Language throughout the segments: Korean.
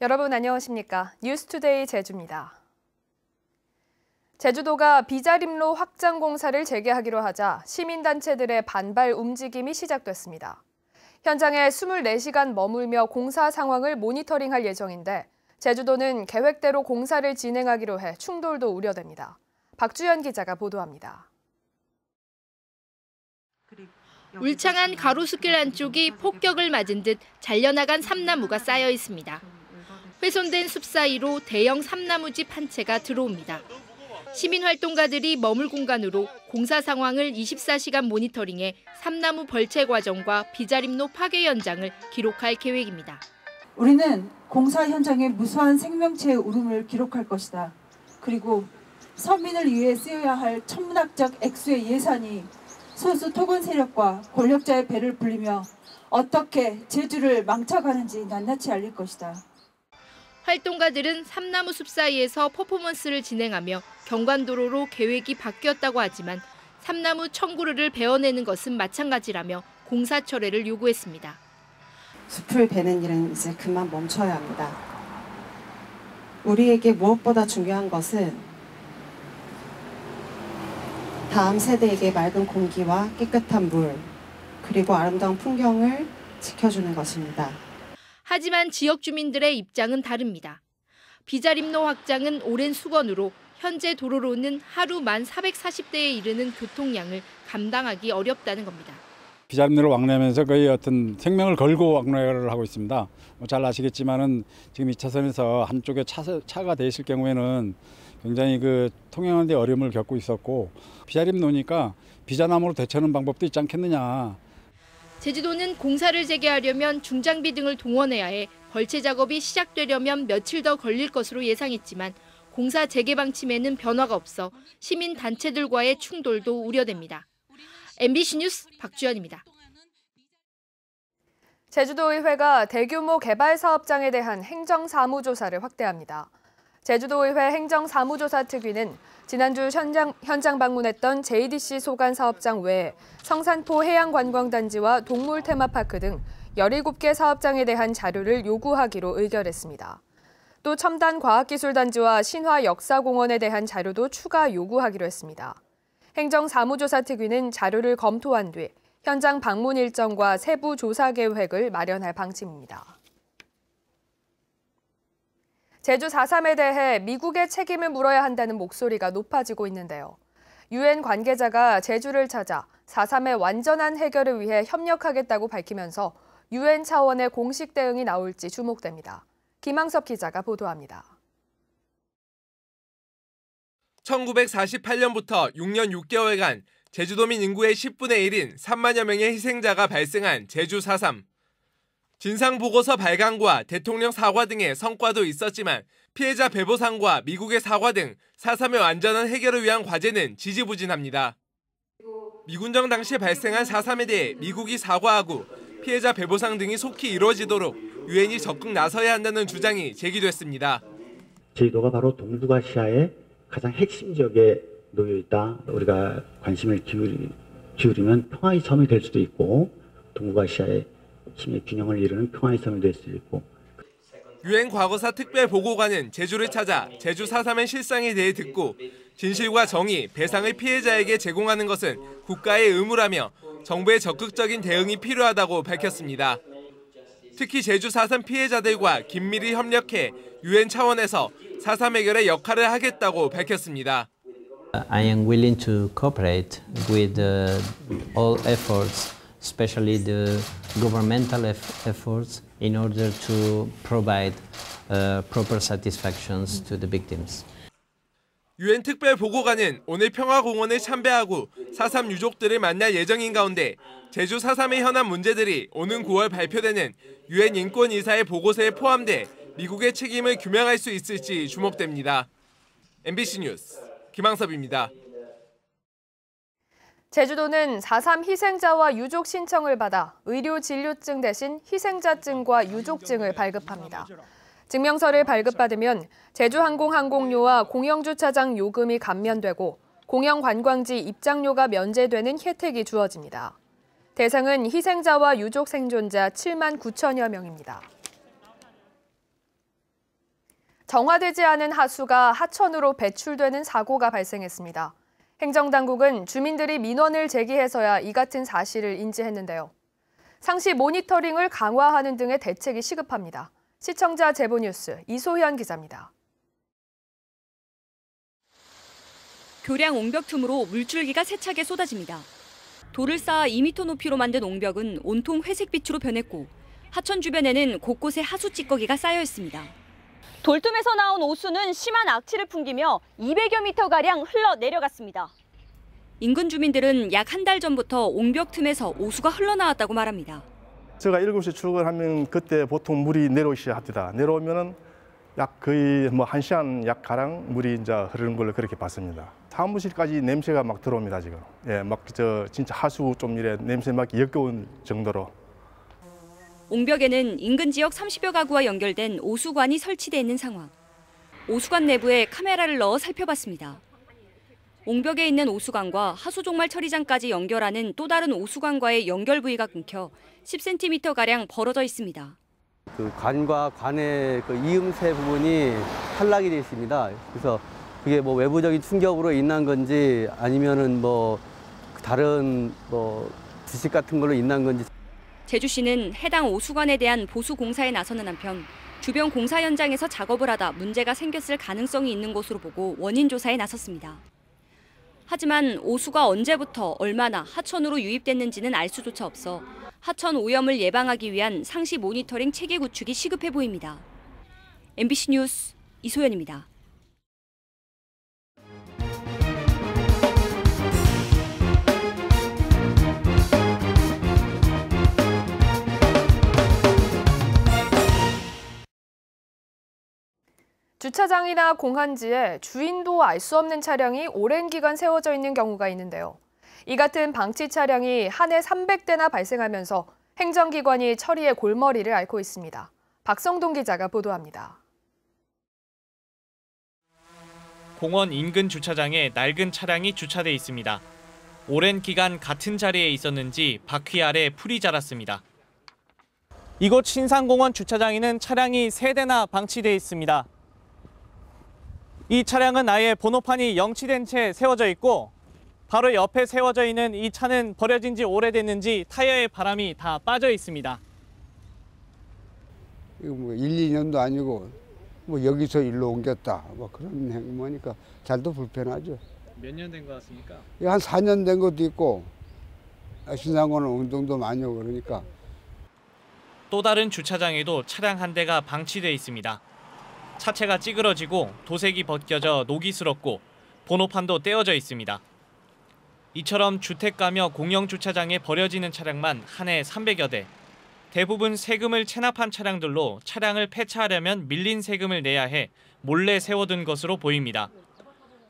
여러분 안녕하십니까? 뉴스투데이 제주입니다. 제주도가 비자림로 확장 공사를 재개하기로 하자 시민단체들의 반발 움직임이 시작됐습니다. 현장에 24시간 머물며 공사 상황을 모니터링할 예정인데 제주도는 계획대로 공사를 진행하기로 해 충돌도 우려됩니다. 박주연 기자가 보도합니다. 울창한 가로수길 안쪽이 폭격을 맞은 듯 잘려나간 삼나무가 쌓여 있습니다. 훼손된 숲 사이로 대형 삼나무집 한 채가 들어옵니다. 시민활동가들이 머물 공간으로 공사 상황을 24시간 모니터링해 삼나무 벌채 과정과 비자림로 파괴 현장을 기록할 계획입니다. 우리는 공사 현장의 무수한 생명체의 울음을 기록할 것이다. 그리고 서민을 위해 쓰여야 할 천문학적 액수의 예산이 소수 토건 세력과 권력자의 배를 불리며 어떻게 제주를 망쳐가는지 낱낱이 알릴 것이다. 활동가들은 삼나무 숲 사이에서 퍼포먼스를 진행하며 경관도로로 계획이 바뀌었다고 하지만 삼나무 청구르를 베어내는 것은 마찬가지라며 공사 철회를 요구했습니다. 숲을 베는 일은 이제 그만 멈춰야 합니다. 우리에게 무엇보다 중요한 것은 다음 세대에게 맑은 공기와 깨끗한 물, 그리고 아름다운 풍경을 지켜주는 것입니다. 하지만 지역 주민들의 입장은 다릅니다. 비자림로 확장은 오랜 수건으로 현재 도로로는 하루 1440대에 이르는 교통량을 감당하기 어렵다는 겁니다. 비자림로를 왕래하면서 거의 어떤 생명을 걸고 왕래를 하고 있습니다. 잘 아시겠지만은 지금 2차선에서 한쪽에 차가 돼 있을 경우에는 굉장히 통행하는 데 어려움을 겪고 있었고 비자림로니까 비자나무로 대처하는 방법도 있지 않겠느냐. 제주도는 공사를 재개하려면 중장비 등을 동원해야 해 벌채 작업이 시작되려면 며칠 더 걸릴 것으로 예상했지만 공사 재개 방침에는 변화가 없어 시민 단체들과의 충돌도 우려됩니다. MBC 뉴스 박주연입니다. 제주도의회가 대규모 개발 사업장에 대한 행정사무조사를 확대합니다. 제주도의회 행정사무조사특위는 지난주 현장 방문했던 JDC 소관 사업장 외에 성산포 해양관광단지와 동물 테마파크 등 17개 사업장에 대한 자료를 요구하기로 의결했습니다. 또 첨단과학기술단지와 신화역사공원에 대한 자료도 추가 요구하기로 했습니다. 행정사무조사특위는 자료를 검토한 뒤 현장 방문 일정과 세부 조사 계획을 마련할 방침입니다. 제주 4.3에 대해 미국의 책임을 물어야 한다는 목소리가 높아지고 있는데요. 유엔 관계자가 제주를 찾아 4.3의 완전한 해결을 위해 협력하겠다고 밝히면서 유엔 차원의 공식 대응이 나올지 주목됩니다. 김항섭 기자가 보도합니다. 1948년부터 6년 6개월간 제주도민 인구의 10분의 1인 3만여 명의 희생자가 발생한 제주 4.3. 진상보고서 발간과 대통령 사과 등의 성과도 있었지만 피해자 배보상과 미국의 사과 등 4.3의 완전한 해결을 위한 과제는 지지부진합니다. 미군정 당시 발생한 4.3에 대해 미국이 사과하고 피해자 배보상 등이 속히 이루어지도록 유엔이 적극 나서야 한다는 주장이 제기됐습니다. 제주도가 바로 동북아시아의 가장 핵심 지역에 놓여 있다. 우리가 관심을 기울이면 평화의 섬이 될 수도 있고 동북아시아의 힘의 균형을 이루는 평화의 섬이 될 수도 있고. 유엔 과거사 특별보고관은 제주를 찾아 제주 4.3의 실상에 대해 듣고 진실과 정의, 배상을 피해자에게 제공하는 것은 국가의 의무라며 정부의 적극적인 대응이 필요하다고 밝혔습니다. 특히 제주 4.3 피해자들과 긴밀히 협력해 유엔 차원에서 4.3 해결의 역할을 하겠다고 밝혔습니다. I am willing to cooperate with all efforts, especially the governmental efforts, in order to provide proper satisfactions to the victims. 유엔 특별보고관은 오늘 평화공원을 참배하고 4.3 유족들을 만날 예정인 가운데 제주 4.3의 현안 문제들이 오는 9월 발표되는 유엔 인권이사의 보고서에 포함돼 미국의 책임을 규명할 수 있을지 주목됩니다. MBC 뉴스 김항섭입니다. 제주도는 4.3 희생자와 유족 신청을 받아 의료진료증 대신 희생자증과 유족증을 발급합니다. 증명서를 발급받으면 제주항공 항공료와 공영주차장 요금이 감면되고 공영관광지 입장료가 면제되는 혜택이 주어집니다. 대상은 희생자와 유족 생존자 7만 9천여 명입니다. 정화되지 않은 하수가 하천으로 배출되는 사고가 발생했습니다. 행정당국은 주민들이 민원을 제기해서야 이 같은 사실을 인지했는데요. 상시 모니터링을 강화하는 등의 대책이 시급합니다. 시청자 제보 뉴스 이소현 기자입니다. 교량 옹벽 틈으로 물줄기가 세차게 쏟아집니다. 돌을 쌓아 2m 높이로 만든 옹벽은 온통 회색빛으로 변했고 하천 주변에는 곳곳에 하수 찌꺼기가 쌓여 있습니다. 돌틈에서 나온 오수는 심한 악취를 풍기며 200여 미터가량 흘러내려갔습니다. 인근 주민들은 약 한 달 전부터 옹벽 틈에서 오수가 흘러나왔다고 말합니다. 제가 7시 출근하면 그때 보통 물이 내려오기 시작합니다. 내려오면은 약 거의 1시간 약 가량 물이 이제 흐르는 걸로 그렇게 봤습니다. 사무실까지 냄새가 막 들어옵니다, 지금. 예, 진짜 하수 좀 이래 냄새 맡기 역겨운 정도로. 옹벽에는 인근 지역 30여 가구와 연결된 오수관이 설치돼 있는 상황. 오수관 내부에 카메라를 넣어 살펴봤습니다. 옹벽에 있는 오수관과 하수종말 처리장까지 연결하는 또 다른 오수관과의 연결 부위가 끊겨 10cm가량 벌어져 있습니다. 그 관과 관의 그 이음새 부분이 탈락이 되어 있습니다. 그래서 그게 뭐 외부적인 충격으로 인한 건지 아니면은 뭐 다른 지식 같은 걸로 인한 건지. 제주시는 해당 오수관에 대한 보수 공사에 나서는 한편 주변 공사 현장에서 작업을 하다 문제가 생겼을 가능성이 있는 것으로 보고 원인 조사에 나섰습니다. 하지만 오수가 언제부터 얼마나 하천으로 유입됐는지는 알 수조차 없어 하천 오염을 예방하기 위한 상시 모니터링 체계 구축이 시급해 보입니다. MBC 뉴스 이소연입니다. 주차장이나 공한지에 주인도 알 수 없는 차량이 오랜 기간 세워져 있는 경우가 있는데요. 이 같은 방치 차량이 한 해 300대나 발생하면서 행정기관이 처리의 골머리를 앓고 있습니다. 박성동 기자가 보도합니다. 공원 인근 주차장에 낡은 차량이 주차돼 있습니다. 오랜 기간 같은 자리에 있었는지 바퀴 아래 풀이 자랐습니다. 이곳 신상공원 주차장에는 차량이 3대나 방치돼 있습니다. 이 차량은 아예 번호판이 영치된 채 세워져 있고 바로 옆에 세워져 있는 이 차는 버려진 지 오래됐는지 타이어에 바람이 다 빠져 있습니다. 이거 뭐 1, 2년도 아니고 뭐 여기서 일로 옮겼다 뭐 그런 행모니까 잘도 불편하죠. 몇 년 된 것 같습니까? 한 4년 된 것도 있고 신상공원 운동도 많이 오고 그러니까. 또 다른 주차장에도 차량 한 대가 방치돼 있습니다. 차체가 찌그러지고 도색이 벗겨져 녹이스럽고 번호판도 떼어져 있습니다. 이처럼 주택가며 공영주차장에 버려지는 차량만 한 해 300여 대. 대부분 세금을 체납한 차량들로 차량을 폐차하려면 밀린 세금을 내야 해 몰래 세워둔 것으로 보입니다.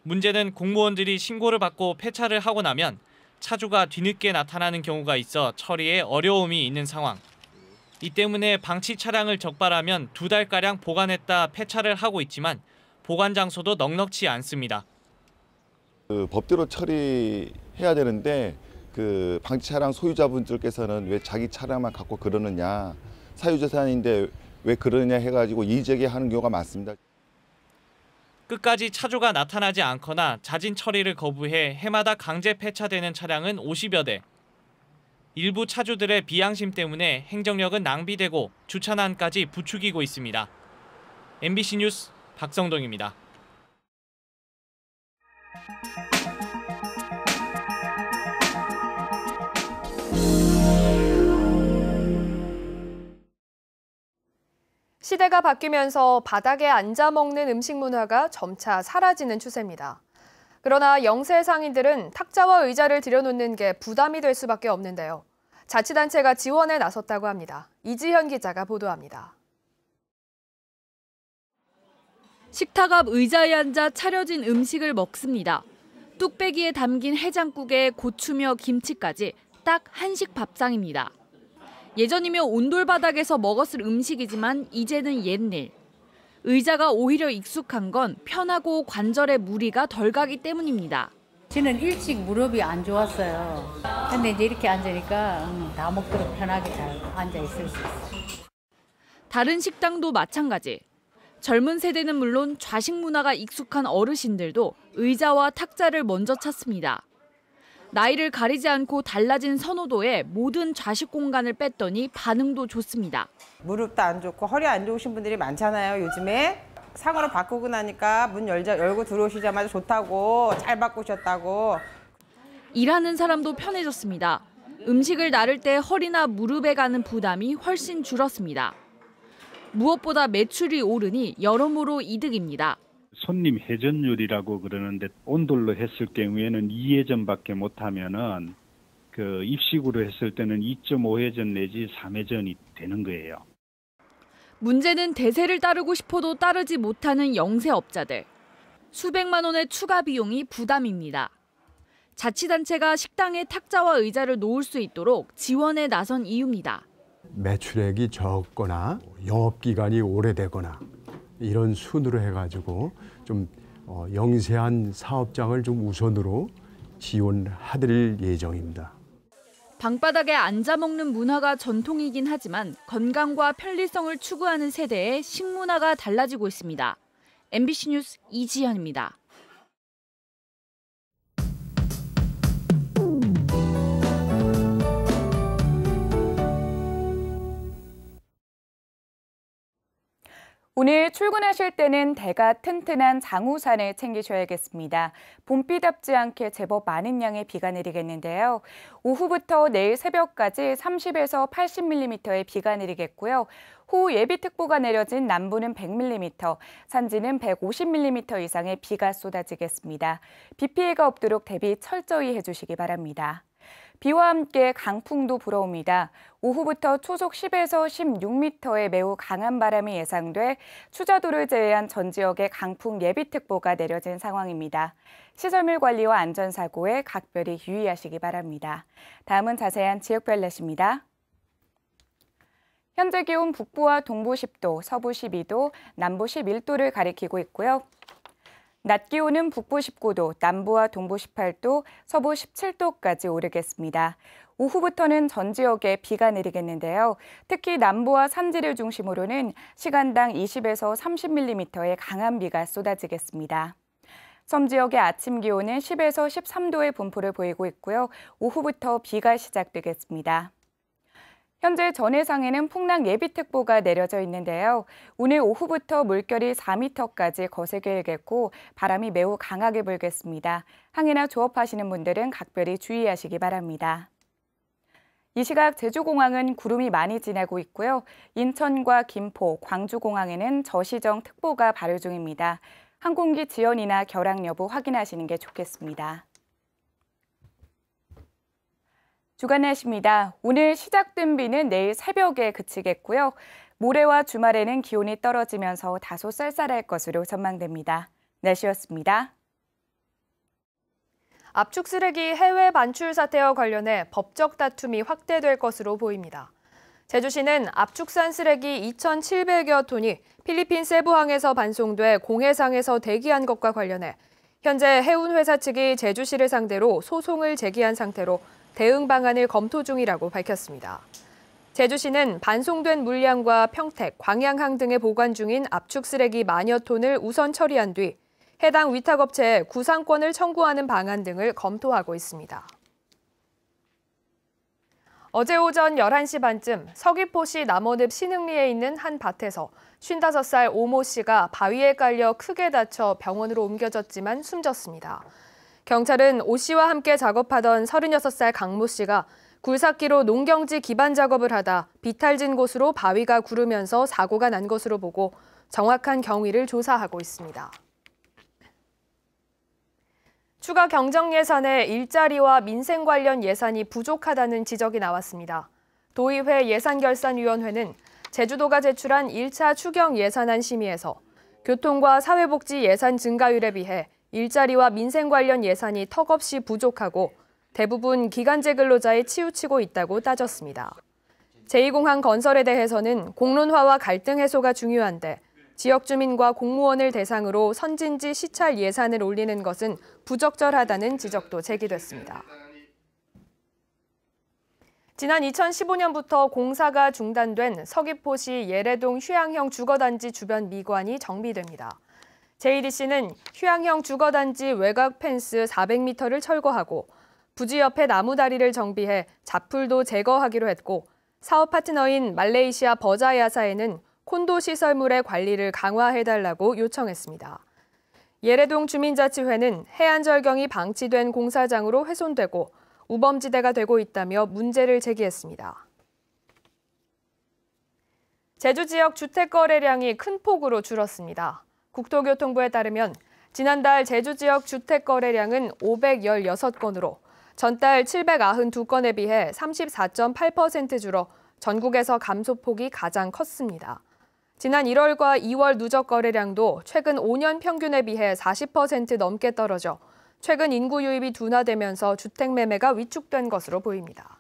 문제는 공무원들이 신고를 받고 폐차를 하고 나면 차주가 뒤늦게 나타나는 경우가 있어 처리에 어려움이 있는 상황. 이 때문에 방치 차량을 적발하면 2달가량 보관했다 폐차를 하고 있지만 보관 장소도 넉넉지 않습니다. 법대로 처리해야 되는데 방치 차량 소유자분들께서는 왜 자기 차량만 갖고 그러느냐, 사유재산인데 왜 그러느냐 해가지고 이의제기하는 경우가 많습니다. 끝까지 차주가 나타나지 않거나 자진 처리를 거부해 해마다 강제 폐차되는 차량은 50여 대. 일부 차주들의 비양심 때문에 행정력은 낭비되고 주차난까지 부추기고 있습니다. MBC 뉴스 박성동입니다. 시대가 바뀌면서 바닥에 앉아 먹는 음식 문화가 점차 사라지는 추세입니다. 그러나 영세 상인들은 탁자와 의자를 들여놓는 게 부담이 될 수밖에 없는데요. 자치단체가 지원에 나섰다고 합니다. 이지현 기자가 보도합니다. 식탁 앞 의자에 앉아 차려진 음식을 먹습니다. 뚝배기에 담긴 해장국에 고추며 김치까지 딱 한식 밥상입니다. 예전이면 온돌바닥에서 먹었을 음식이지만 이제는 옛일. 의자가 오히려 익숙한 건 편하고 관절에 무리가 덜 가기 때문입니다. 저는 일찍 무릎이 안 좋았어요. 근데 이제 이렇게 앉으니까 다 먹도록 편하게 잘 앉아 있을 수 있어요. 다른 식당도 마찬가지. 젊은 세대는 물론 좌식 문화가 익숙한 어르신들도 의자와 탁자를 먼저 찾습니다. 나이를 가리지 않고 달라진 선호도에 모든 좌식 공간을 뺐더니 반응도 좋습니다. 무릎도 안 좋고 허리 안 좋으신 분들이 많잖아요, 요즘에. 상으로 바꾸고 나니까 문 열고 들어오시자마자 좋다고, 잘 바꾸셨다고. 일하는 사람도 편해졌습니다. 음식을 나를 때 허리나 무릎에 가는 부담이 훨씬 줄었습니다. 무엇보다 매출이 오르니 여러모로 이득입니다. 손님 회전율이라고 그러는데 온돌로 했을 경우에는 2회전밖에 못하면은 그 입식으로 했을 때는 2.5회전 내지 3회전이 되는 거예요. 문제는 대세를 따르고 싶어도 따르지 못하는 영세업자들. 수백만 원의 추가 비용이 부담입니다. 자치단체가 식당에 탁자와 의자를 놓을 수 있도록 지원에 나선 이유입니다. 매출액이 적거나 영업기간이 오래되거나 이런 순으로 해가지고 좀 영세한 사업장을 좀 우선으로 지원해드릴 예정입니다. 방바닥에 앉아 먹는 문화가 전통이긴 하지만 건강과 편리성을 추구하는 세대의 식문화가 달라지고 있습니다. MBC 뉴스 이지현입니다. 오늘 출근하실 때는 대가 튼튼한 장우산을 챙기셔야겠습니다. 봄비답지 않게 제법 많은 양의 비가 내리겠는데요. 오후부터 내일 새벽까지 30에서 80mm의 비가 내리겠고요. 호우 예비특보가 내려진 남부는 100mm, 산지는 150mm 이상의 비가 쏟아지겠습니다. 비 피해가 없도록 대비 철저히 해주시기 바랍니다. 비와 함께 강풍도 불어옵니다. 오후부터 초속 10에서 16m의 매우 강한 바람이 예상돼 추자도를 제외한 전 지역에 강풍 예비특보가 내려진 상황입니다. 시설물 관리와 안전사고에 각별히 유의하시기 바랍니다. 다음은 자세한 지역별 날씨입니다. 현재 기온 북부와 동부 10도, 서부 12도, 남부 11도를 가리키고 있고요. 낮 기온은 북부 19도, 남부와 동부 18도, 서부 17도까지 오르겠습니다. 오후부터는 전 지역에 비가 내리겠는데요. 특히 남부와 산지를 중심으로는 시간당 20에서 30mm의 강한 비가 쏟아지겠습니다. 섬 지역의 아침 기온은 10에서 13도의 분포를 보이고 있고요. 오후부터 비가 시작되겠습니다. 현재 전해상에는 풍랑 예비특보가 내려져 있는데요. 오늘 오후부터 물결이 4m까지 거세게 일겠고 바람이 매우 강하게 불겠습니다. 항해나 조업하시는 분들은 각별히 주의하시기 바랍니다. 이 시각 제주공항은 구름이 많이 지나고 있고요. 인천과 김포, 광주공항에는 저시정 특보가 발효 중입니다. 항공기 지연이나 결항 여부 확인하시는 게 좋겠습니다. 주간 날씨입니다. 오늘 시작된 비는 내일 새벽에 그치겠고요. 모레와 주말에는 기온이 떨어지면서 다소 쌀쌀할 것으로 전망됩니다. 날씨였습니다. 압축 쓰레기 해외 반출 사태와 관련해 법적 다툼이 확대될 것으로 보입니다. 제주시는 압축산 쓰레기 2,700여 톤이 필리핀 세부항에서 반송돼 공해상에서 대기한 것과 관련해 현재 해운회사 측이 제주시를 상대로 소송을 제기한 상태로 대응 방안을 검토 중이라고 밝혔습니다. 제주시는 반송된 물량과 평택, 광양항 등에 보관 중인 압축 쓰레기 만여 톤을 우선 처리한 뒤 해당 위탁업체에 구상권을 청구하는 방안 등을 검토하고 있습니다. 어제 오전 11시 반쯤 서귀포시 남원읍 신흥리에 있는 한 밭에서 55살 오모 씨가 바위에 깔려 크게 다쳐 병원으로 옮겨졌지만 숨졌습니다. 경찰은 오 씨와 함께 작업하던 36살 강모 씨가 굴삭기로 농경지 기반 작업을 하다 비탈진 곳으로 바위가 구르면서 사고가 난 것으로 보고 정확한 경위를 조사하고 있습니다. 추가 경정 예산에 일자리와 민생 관련 예산이 부족하다는 지적이 나왔습니다. 도의회 예산결산위원회는 제주도가 제출한 1차 추경 예산안 심의에서 교통과 사회복지 예산 증가율에 비해 일자리와 민생 관련 예산이 턱없이 부족하고 대부분 기간제 근로자에 치우치고 있다고 따졌습니다. 제2공항 건설에 대해서는 공론화와 갈등 해소가 중요한데 지역 주민과 공무원을 대상으로 선진지 시찰 예산을 올리는 것은 부적절하다는 지적도 제기됐습니다. 지난 2015년부터 공사가 중단된 서귀포시 예래동 휴양형 주거단지 주변 미관이 정비됩니다. JDC는 휴양형 주거단지 외곽 펜스 400m를 철거하고 부지 옆에 나무 다리를 정비해 잡풀도 제거하기로 했고 사업 파트너인 말레이시아 버자야사에는 콘도 시설물의 관리를 강화해달라고 요청했습니다. 예래동 주민자치회는 해안절경이 방치된 공사장으로 훼손되고 우범지대가 되고 있다며 문제를 제기했습니다. 제주 지역 주택 거래량이 큰 폭으로 줄었습니다. 국토교통부에 따르면 지난달 제주 지역 주택 거래량은 516건으로 전달 792건에 비해 34.8% 줄어 전국에서 감소폭이 가장 컸습니다. 지난 1월과 2월 누적 거래량도 최근 5년 평균에 비해 40% 넘게 떨어져 최근 인구 유입이 둔화되면서 주택 매매가 위축된 것으로 보입니다.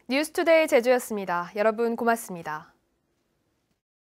뉴스투데이 제주였습니다. 여러분 고맙습니다.